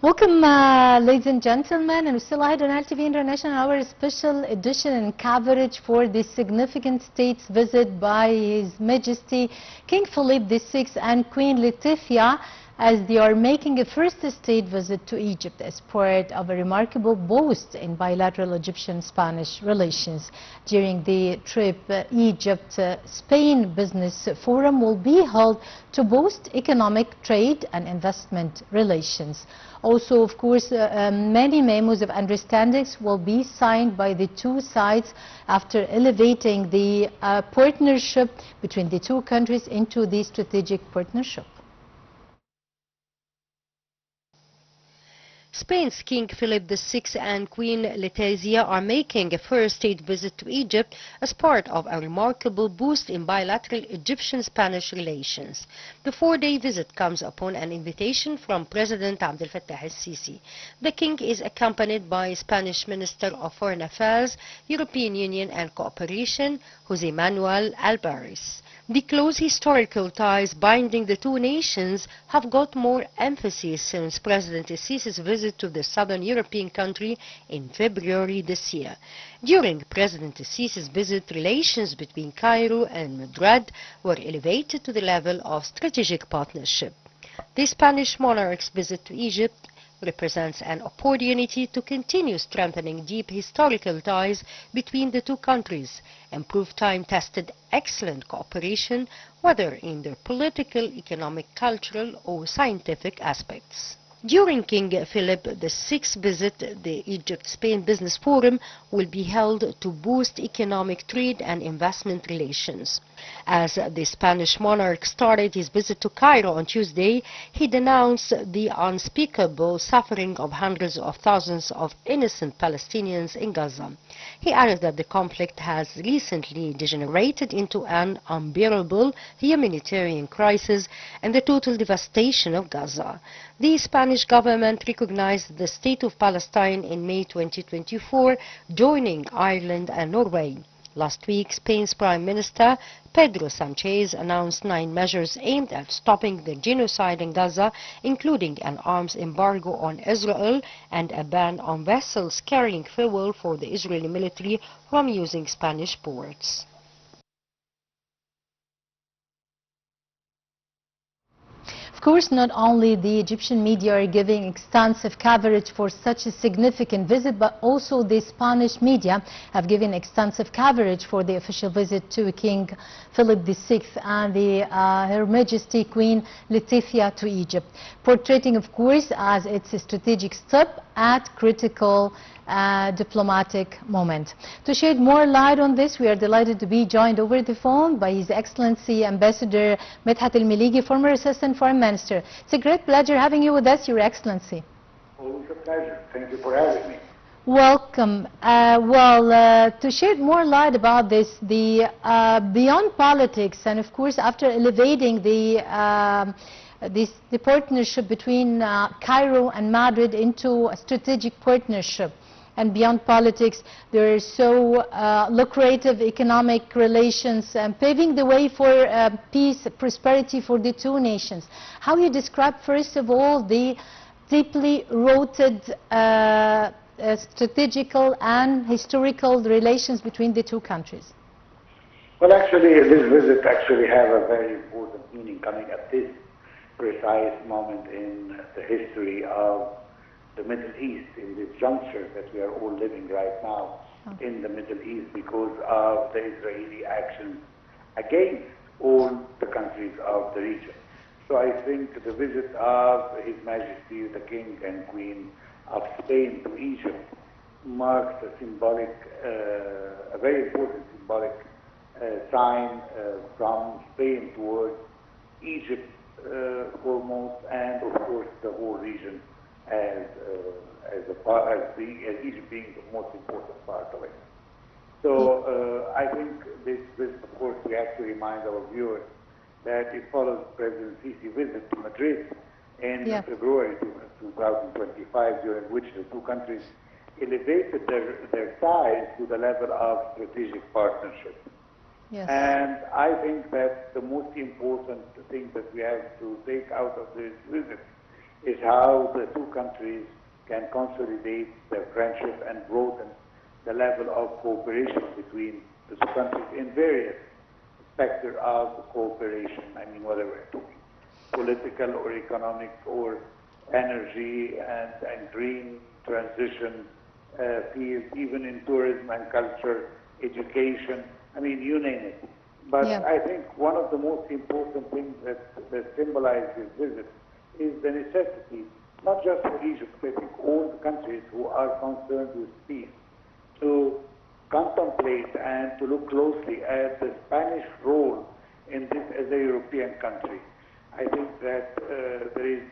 Welcome, ladies and gentlemen, and we still ahead on LTV International, our special edition and coverage for this significant state's visit by His Majesty King Philip VI and Queen Latifah, as they are making a first state visit to Egypt as part of a remarkable boost in bilateral Egyptian-Spanish relations. During the trip, Egypt-Spain Business Forum will be held to boost economic, trade and investment relations. Also, of course, many memos of understandings will be signed by the two sides after elevating the partnership between the two countries into the strategic partnership. Spain's King Philip VI and Queen Latifah are making a first state visit to Egypt as part of a remarkable boost in bilateral Egyptian-Spanish relations. The four-day visit comes upon an invitation from President Abdel Fattah el-Sisi. The King is accompanied by Spanish Minister of Foreign Affairs, European Union and Cooperation, José Manuel Albares. The close historical ties binding the two nations have got more emphasis since President el-Sisi's visit to the southern European country in February this year. During President el-Sisi's visit, relations between Cairo and Madrid were elevated to the level of strategic partnership. The Spanish monarch's visit to Egypt represents an opportunity to continue strengthening deep historical ties between the two countries, improve time-tested excellent cooperation, whether in their political, economic, cultural or scientific aspects. During King Philip VI's visit, the Egypt-Spain Business Forum will be held to boost economic, trade and investment relations. As the Spanish monarch started his visit to Cairo on Tuesday, he denounced the unspeakable suffering of hundreds of thousands of innocent Palestinians in Gaza. He added that the conflict has recently degenerated into an unbearable humanitarian crisis and the total devastation of Gaza. The Spanish government recognized the State of Palestine in May 2024, joining Ireland and Norway. Last week, Spain's Prime Minister Pedro Sanchez announced 9 measures aimed at stopping the genocide in Gaza, including an arms embargo on Israel and a ban on vessels carrying fuel for the Israeli military from using Spanish ports. Of course, not only the Egyptian media are giving extensive coverage for such a significant visit, but also the Spanish media have given extensive coverage for the official visit to King Philip VI and Her Majesty Queen Latifah to Egypt, portraying, of course, as its a strategic step at critical diplomatic moment. To shed more light on this, we are delighted to be joined over the phone by His Excellency Ambassador Medhat Meligy, former Assistant Foreign Minister. It's a great pleasure having you with us, Your Excellency. Always a pleasure. Thank you for having me. Welcome. To shed more light about this, the beyond politics, and of course after elevating the partnership between Cairo and Madrid into a strategic partnership, and beyond politics, there are so lucrative economic relations paving the way for peace, prosperity for the two nations. How you describe, first of all, the deeply rooted strategical and historical relations between the two countries? Well, actually, this visit actually has a very important meaning coming at this precise moment in the history of the Middle East, in this juncture that we are all living right now in the Middle East because of the Israeli actions against all the countries of the region. So I think the visit of His Majesty the King and Queen of Spain to Egypt marks a symbolic, a very important symbolic sign from Spain towards Egypt foremost, and of course the whole region as Egypt being the most important part of it. So I think this, of course, we have to remind our viewers that it follows President Sisi's visit to Madrid in February 2025, during which the two countries elevated their ties to the level of strategic partnership. Yes. And I think that the most important thing that we have to take out of this visit is how the two countries can consolidate their friendship and broaden the level of cooperation between the two countries in various spectrum of cooperation. I mean, whether we're talking political or economic or energy and green transition fields, even in tourism and culture, education, I mean, you name it. But Yeah. I think one of the most important things that symbolize this visit is the necessity, not just for Egypt, I think all the countries who are concerned with peace, to contemplate and to look closely at the Spanish role in this as a European country. I think that there is,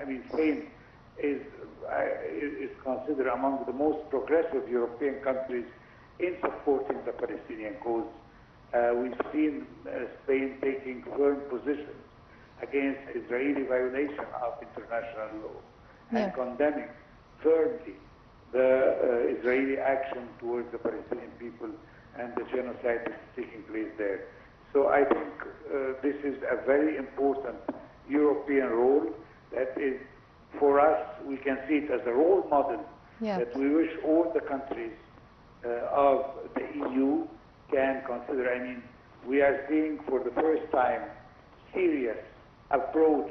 I mean, Spain is considered among the most progressive European countries in supporting the Palestinian cause. We've seen Spain taking firm positions against Israeli violation of international law and condemning firmly the Israeli action towards the Palestinian people and the genocide that is taking place there. So I think this is a very important European role that is, for us, we can see it as a role model that we wish all the countries of the EU can consider. I mean, we are seeing for the first time serious approach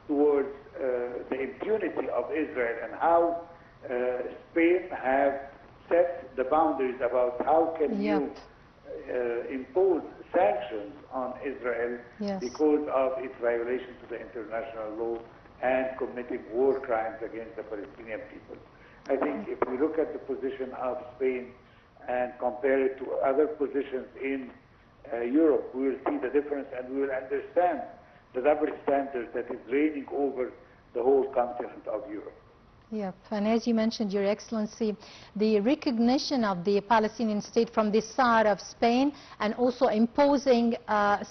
towards the impunity of Israel and how Spain have set the boundaries about how can you impose sanctions on Israel because of its violation to the international law and committing war crimes against the Palestinian people. I think if we look at the position of Spain and compare it to other positions in Europe, we will see the difference and we will understand the double standard that is reigning over the whole continent of Europe. Yep, and as you mentioned, Your Excellency, the recognition of the Palestinian state from the side of Spain and also imposing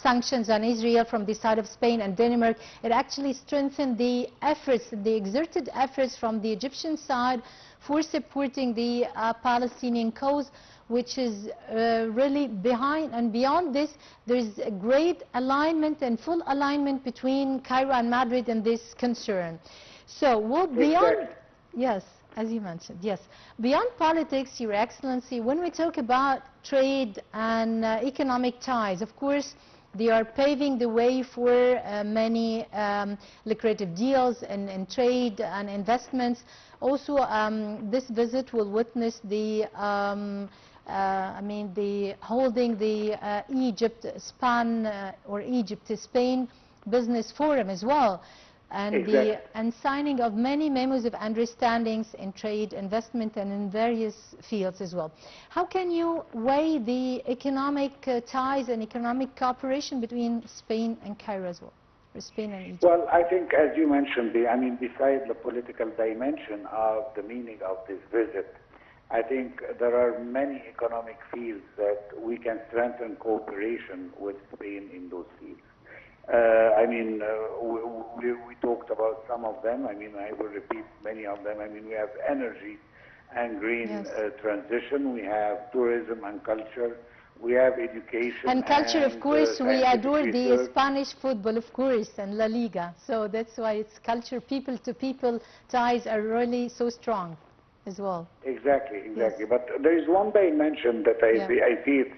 sanctions on Israel from the side of Spain and Denmark, it actually strengthened the efforts, the exerted efforts from the Egyptian side for supporting the Palestinian cause, which is really behind and beyond this. There is a great alignment and full alignment between Cairo and Madrid in this concern. So, beyond... Yes, as you mentioned, yes. Beyond politics, Your Excellency, when we talk about trade and economic ties, of course, they are paving the way for many lucrative deals in trade and investments. Also, this visit will witness the holding the Egypt-Spain or Egypt-Spain Business Forum as well. And signing of many memos of understandings in trade, investment, and in various fields as well. How can you weigh the economic ties and economic cooperation between Spain and Cairo as well, or Spain and Egypt? Well, I think, as you mentioned, besides the political dimension of the meaning of this visit, I think there are many economic fields that we can strengthen cooperation with Spain in those fields. We talked about some of them. I will repeat many of them. We have energy and green transition. We have tourism and culture. We have education and culture, of course. We adore the research. Spanish football, of course, and La Liga. So that's why it's culture, people-to-people ties are really so strong as well. Exactly. But there is one dimension that I see it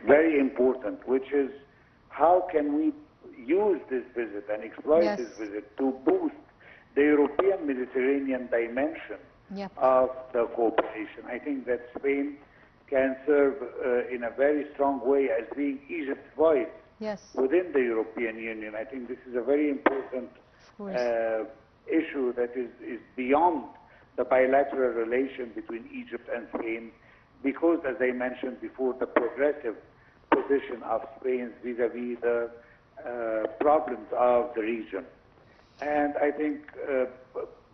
very important, which is how can we use this visit and exploit this visit to boost the European Mediterranean dimension of the cooperation. I think that Spain can serve in a very strong way as being Egypt's voice within the European Union. I think this is a very important issue that is beyond the bilateral relation between Egypt and Spain, because, as I mentioned before, the progressive position of Spain vis-à-vis the problems of the region. And I think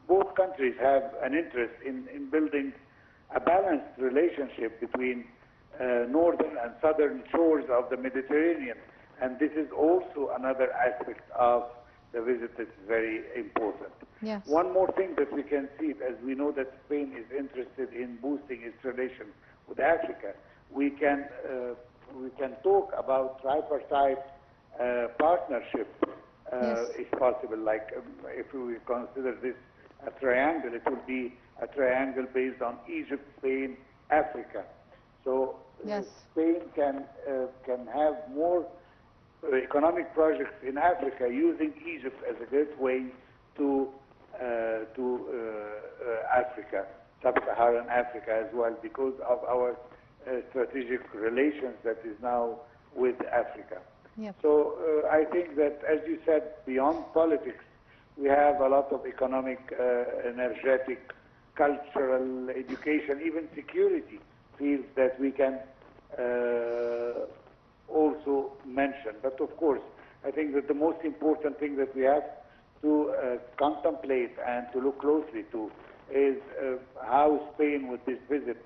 both countries have an interest in building a balanced relationship between northern and southern shores of the Mediterranean. And this is also another aspect of the visit that's very important. One more thing that we can see, as we know that Spain is interested in boosting its relation with Africa, we can talk about tripartite partnership Yes. is possible. Like if we consider this a triangle, it would be a triangle based on Egypt, Spain, Africa. So Yes. Spain can have more economic projects in Africa using Egypt as a gateway to Africa, sub-Saharan Africa as well, because of our strategic relations that is now with Africa. Yep. So I think that, as you said, beyond politics, we have a lot of economic, energetic, cultural, education, even security fields that we can also mention. But of course, I think that the most important thing that we have to contemplate and to look closely to is how Spain, with this visit,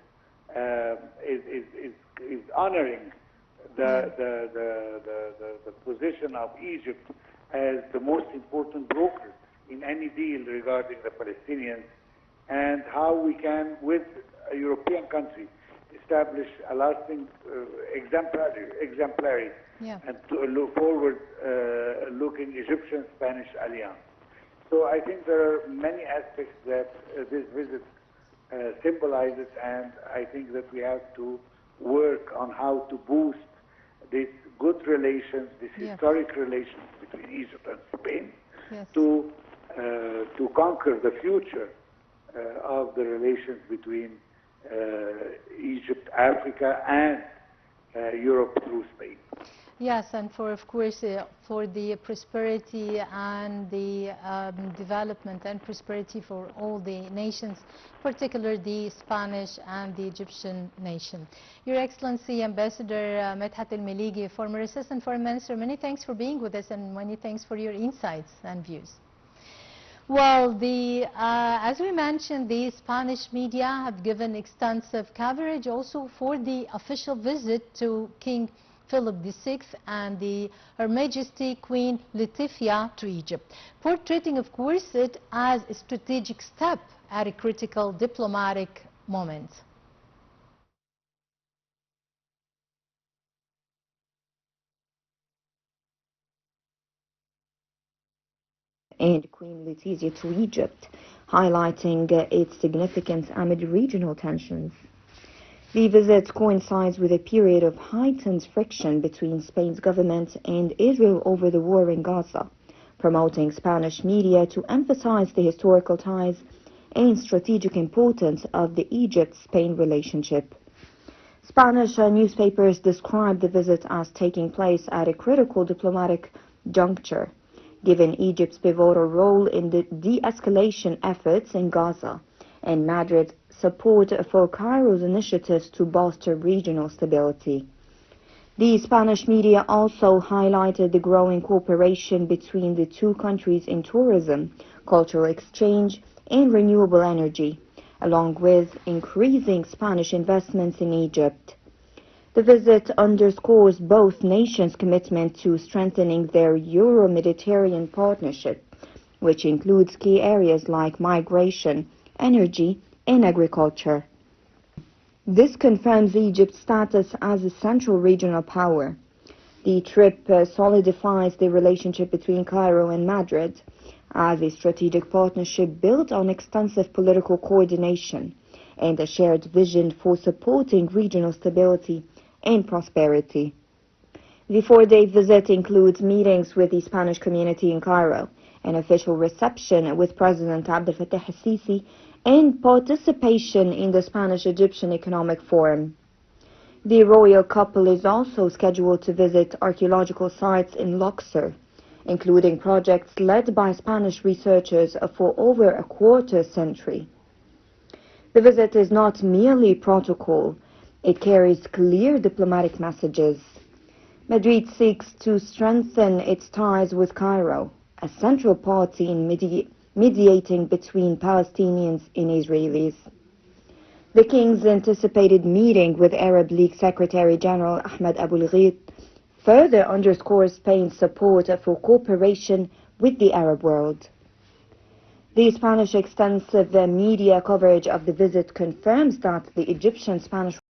is honoring the position of Egypt as the most important broker in any deal regarding the Palestinians, and how we can, with a European country, establish a lasting, exemplary and to look forward looking Egyptian-Spanish alliance. So I think there are many aspects that this visit symbolizes, and I think that we have to work on how to boost these good relations, these historic relations between Egypt and Spain, to conquer the future of the relations between Egypt, Africa, and Europe through Spain. Yes, and of course, for the prosperity and the development and prosperity for all the nations, particularly the Spanish and the Egyptian nation. Your Excellency, Ambassador Medhat Meligy, former Assistant Foreign Minister, many thanks for being with us and many thanks for your insights and views. Well, as we mentioned, the Spanish media have given extensive coverage also for the official visit to King Philip VI and Her Majesty Queen Latifah to Egypt, portraying, of course, it as a strategic step at a critical diplomatic moment. And Queen Latifah to Egypt, highlighting its significance amid regional tensions. The visit coincides with a period of heightened friction between Spain's government and Israel over the war in Gaza, promoting Spanish media to emphasize the historical ties and strategic importance of the Egypt-Spain relationship. Spanish newspapers described the visit as taking place at a critical diplomatic juncture, given Egypt's pivotal role in the de-escalation efforts in Gaza and Madrid's support for Cairo's initiatives to bolster regional stability. The Spanish media also highlighted the growing cooperation between the two countries in tourism, cultural exchange, and renewable energy, along with increasing Spanish investments in Egypt. The visit underscores both nations' commitment to strengthening their Euro-Mediterranean partnership, which includes key areas like migration, energy, and agriculture. This confirms Egypt's status as a central regional power. The trip solidifies the relationship between Cairo and Madrid as a strategic partnership built on extensive political coordination and a shared vision for supporting regional stability and prosperity. The four-day visit includes meetings with the Spanish community in Cairo, an official reception with President Abdel Fattah al-Sisi, and participation in the Spanish-Egyptian Economic Forum. The royal couple is also scheduled to visit archaeological sites in Luxor, including projects led by Spanish researchers for over a quarter-century. The visit is not merely protocol, it carries clear diplomatic messages. Madrid seeks to strengthen its ties with Cairo, a central party in mediating between Palestinians and Israelis. The King's anticipated meeting with Arab League Secretary General Ahmed Abul-Gheit further underscores Spain's support for cooperation with the Arab world. The Spanish extensive media coverage of the visit confirms that the Egyptian-Spanish